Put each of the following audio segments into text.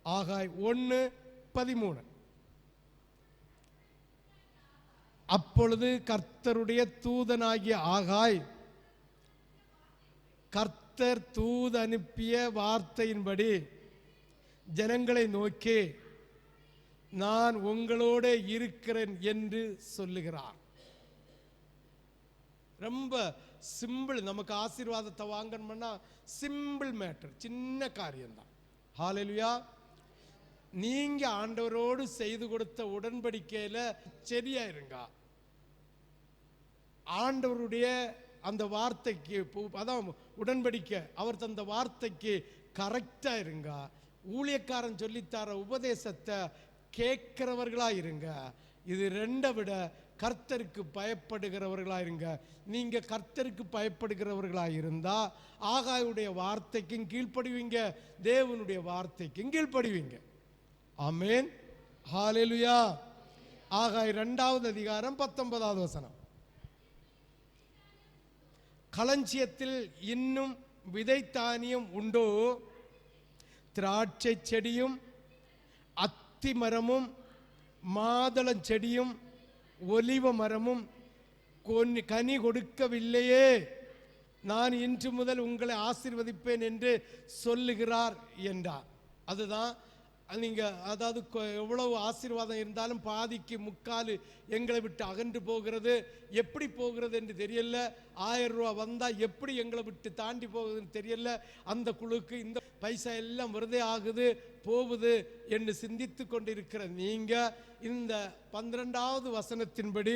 ஆகாய் 1:13. அப்பொழுது கர்த்தருடைய தூதனாகிய ஆகாய் கர்த்தர் தூது அனுப்பிய வார்த்தையின்படி ஜனங்களை நோக்கி, நான் உங்களோட இருக்கிறேன் என்று சொல்லுகிறார். ரொம்ப சிம்பிள். நமக்கு ஆசீர்வாதத்தை வாங்கணும்னா சிம்பிள் மேட்டர், சின்ன காரியம்தான். ஹல்லேலூயா. நீங்க ஆண்டவரோடு செய்து கொடுத்த உடன்படிக்கையில சரியா இருங்க. ஆண்டவருடைய அந்த வார்த்தைக்கு, அதான் உடன்படிக்கை, அவர் தந்த வார்த்தைக்கு கரெக்டா இருங்க. ஊழியக்காரன் சொல்லித்தார உபதேசத்தை கேட்கிறவர்களா இருங்க. இது ரெண்டை விட கர்த்தருக்கு பயப்படுகிறவர்களா இருங்க. நீங்க கர்த்தருக்கு பயப்படுகிறவர்களா இருந்தா ஆகாயுடைய வார்த்தைக்கும் கீழ்ப்படுவீங்க, தேவனுடைய வார்த்தைக்கும் கீழ்ப்படுவீங்க. ஆமென். ஹல்லேலூயா. ஆகாய் 2வது அதிகாரம் 19வது வசனம். களஞ்சியத்தில் இன்னும் விதை தானியம் உண்டோ? திராட்சை செடியும் அத்தி மரமும் மாதளம் செடியும் ஒலிவ மரமும் கனி கொடுக்கவில்லையே. நான் இன்று முதல் உங்களை ஆசீர்வதிப்பேன் என்று சொல்லுகிறார் என்றார். அதுதான் நீங்க, அதாவது எவ்வளவு ஆசீர்வாதம் இருந்தாலும் பாதிக்கு முக்கால் எங்களை விட்டு அகன்று போகிறது. எப்படி போகிறது என்று தெரியல. 1000 ரூபா வந்தா எப்படி எங்களை விட்டு தாண்டி போகுதுன்னு தெரியல. அந்த குழுக்கு இந்த பைசா எல்லாம் விருதே ஆகுது போகுது என்று சிந்தித்து கொண்டிருக்கிற நீங்க இந்த 12வது வசனத்தின்படி,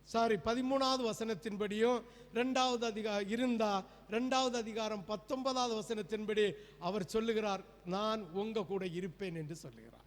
13வது வசனத்தின்படியும் 2வது அதிகாரம் இருந்தா 2வது அதிகாரம் 19வது வசனத்தின்படி அவர் சொல்லுகிறார், நான் உங்க கூட இருப்பேன் என்று சொல்லுகிறார்.